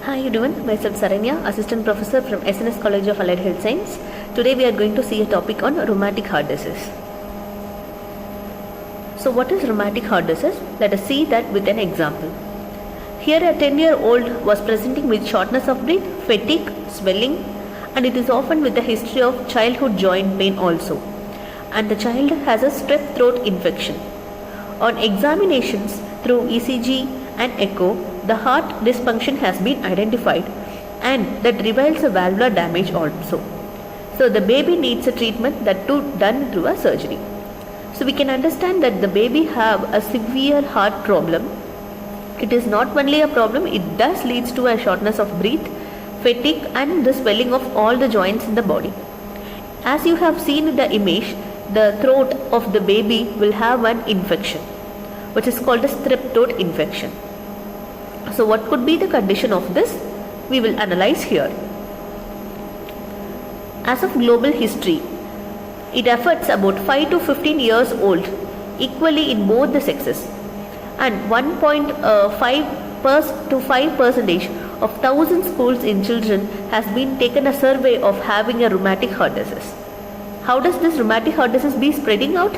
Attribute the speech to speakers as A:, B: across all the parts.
A: Hi everyone, myself Saranya, Assistant Professor from SNS College of Allied Health Science. Today we are going to see a topic on rheumatic heart disease. So what is rheumatic heart disease? Let us see that with an example. Here a 10-year-old was presenting with shortness of breath, fatigue, swelling, and it is often with a history of childhood joint pain also. And the child has a strep throat infection. On examinations through ECG and echo, the heart dysfunction has been identified and that reveals a valvular damage also. So the baby needs a treatment that done through a surgery. So we can understand that the baby have a severe heart problem. It is not only a problem, it does leads to a shortness of breath, fatigue and the swelling of all the joints in the body. As you have seen in the image, the throat of the baby will have an infection which is called a strep throat infection. So what could be the condition of this? We will analyze here. As of global history, it affects about 5 to 15 years old equally in both the sexes, and 1.5% to 5% of 1,000 schools in children has been taken a survey of having a rheumatic heart disease. How does this rheumatic heart disease be spreading out?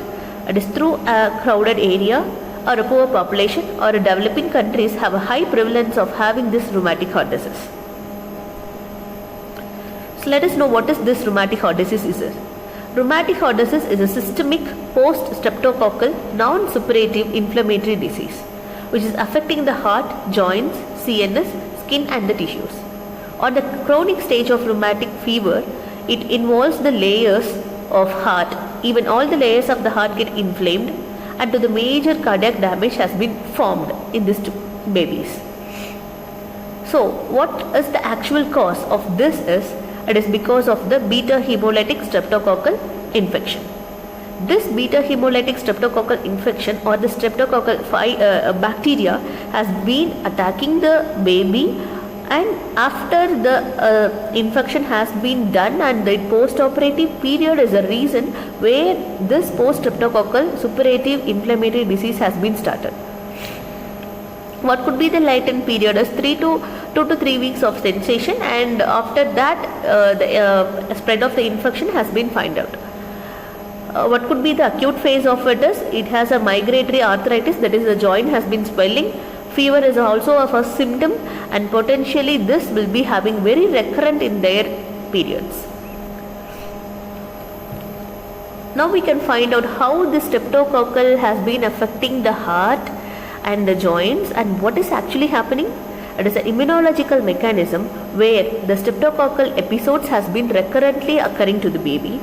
A: It is through a crowded area or a poor population or a developing countries have a high prevalence of having this rheumatic heart disease. So let us know what is this rheumatic heart disease is. Rheumatic heart disease is a systemic post-streptococcal non-suppurative inflammatory disease which is affecting the heart, joints, CNS, skin and the tissues. On the chronic stage of rheumatic fever, it involves the layers of heart. Even all the layers of the heart get inflamed and to the major cardiac damage has been formed in these babies. So what is the actual cause of this is, it is because of the beta hemolytic streptococcal infection. This beta hemolytic streptococcal infection or the streptococcal bacteria has been attacking the baby, and after the infection has been done and the post-operative period is a reason where this post-streptococcal suppurative inflammatory disease has been started. What could be the latent period is 2 to 3 weeks of sensation, and after that the spread of the infection has been found out. What could be the acute phase of it is, it has a migratory arthritis, that is the joint has been swelling. Fever is also a first symptom and potentially this will be having very recurrent in their periods. Now we can find out how the streptococcal has been affecting the heart and the joints and what is actually happening. It is an immunological mechanism where the streptococcal episodes has been recurrently occurring to the baby.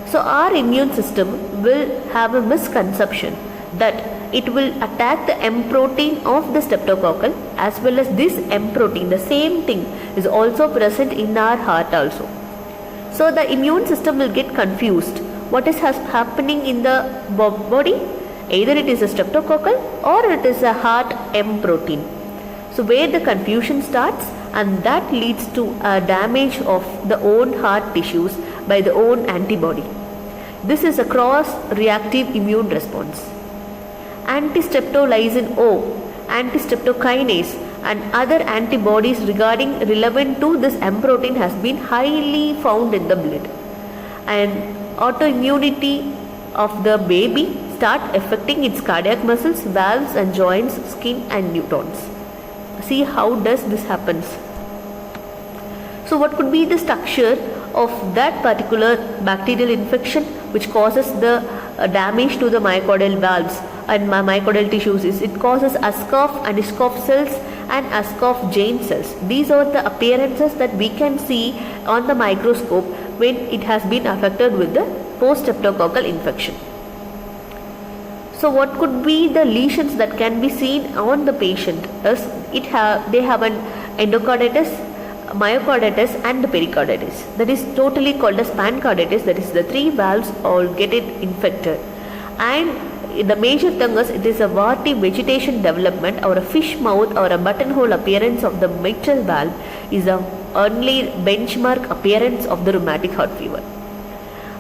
A: So our immune system will have a misconception that it will attack the M protein of the streptococcal as well as this M protein. The same thing is also present in our heart also. So the immune system will get confused. What is happening in the body? Either it is a streptococcal or it is a heart M protein. So where the confusion starts, and that leads to a damage of the own heart tissues by the own antibody. This is a cross-reactive immune response. Anti-streptolysin O, anti-streptokinase and other antibodies relevant to this M protein has been highly found in the blood. And autoimmunity of the baby start affecting its cardiac muscles, valves and joints, skin and neurons. See how does this happens. So what could be the structure of that particular bacterial infection which causes the damage to the myocardial valves and myocardial tissues is it causes Ascoff and Iscoff cells and Ascoff Jane cells. These are the appearances that we can see on the microscope when it has been affected with the post-streptococcal infection. So what could be the lesions that can be seen on the patient is they have an endocarditis, myocarditis and the pericarditis. That is totally called as pancarditis, that is the 3 valves all get it infected. And the major thing is it is a warty vegetation development or a fish mouth or a buttonhole appearance of the mitral valve is the only benchmark appearance of the rheumatic heart fever.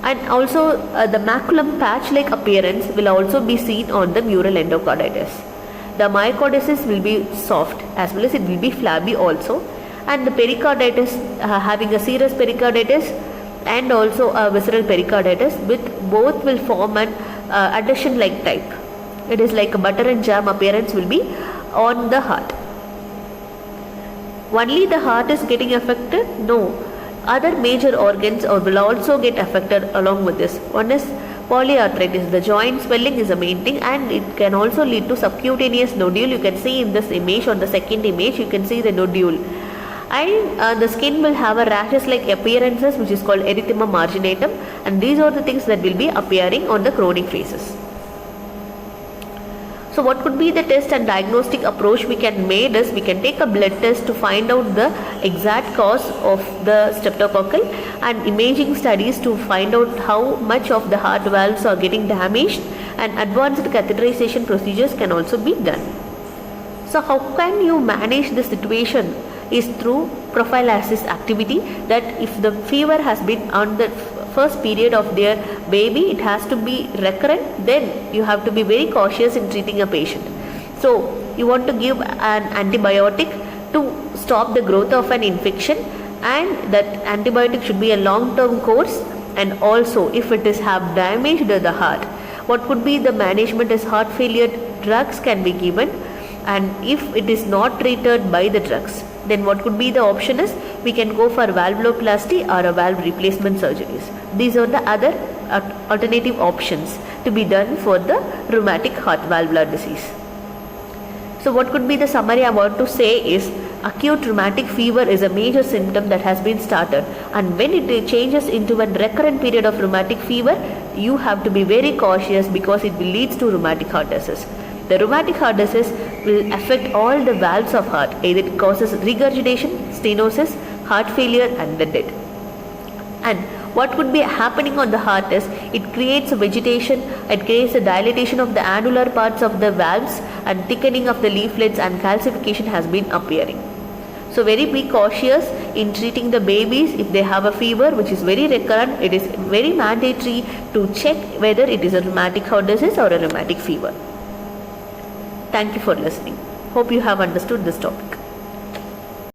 A: And also the maculum patch-like appearance will also be seen on the mural endocarditis. The myocarditis will be soft as well as it will be flabby also, and the pericarditis, having a serous pericarditis and also a visceral pericarditis, with both will form an adhesion like type. It is like a butter and jam appearance will be on the heart. Only the heart is getting affected? No. Other major organs will also get affected along with this. One is polyarthritis. The joint swelling is a main thing, and it can also lead to subcutaneous nodule. You can see in this image, on the second image, you can see the nodule. And the skin will have a rashes like appearances, which is called erythema marginatum, and these are the things that will be appearing on the chronic phases. So what could be the test and diagnostic approach we can make is, we can take a blood test to find out the exact cause of the streptococcal, and imaging studies to find out how much of the heart valves are getting damaged, and advanced catheterization procedures can also be done. So how can you manage the situation is through prophylaxis activity, that if the fever has been on the first period of their baby, it has to be recurrent, then you have to be very cautious in treating a patient. So you want to give an antibiotic to stop the growth of an infection, and that antibiotic should be a long-term course. And also, if it is have damaged the heart, what could be the management is heart failure drugs can be given, and if it is not treated by the drugs, then what could be the option is, we can go for valvuloplasty or a valve replacement surgeries. These are the other alternative options to be done for the rheumatic heart valvular disease. So what could be the summary I want to say is, acute rheumatic fever is a major symptom that has been started, and when it changes into a recurrent period of rheumatic fever, you have to be very cautious, because it will lead to rheumatic heart disease. The rheumatic heart disease will affect all the valves of heart. Either it causes regurgitation, stenosis, heart failure, and the death. And what could be happening on the heart is, it creates a vegetation, it creates a dilatation of the annular parts of the valves, and thickening of the leaflets, and calcification has been appearing. So very be cautious in treating the babies if they have a fever which is very recurrent. It is very mandatory to check whether it is a rheumatic heart disease or a rheumatic fever. Thank you for listening. Hope you have understood this topic.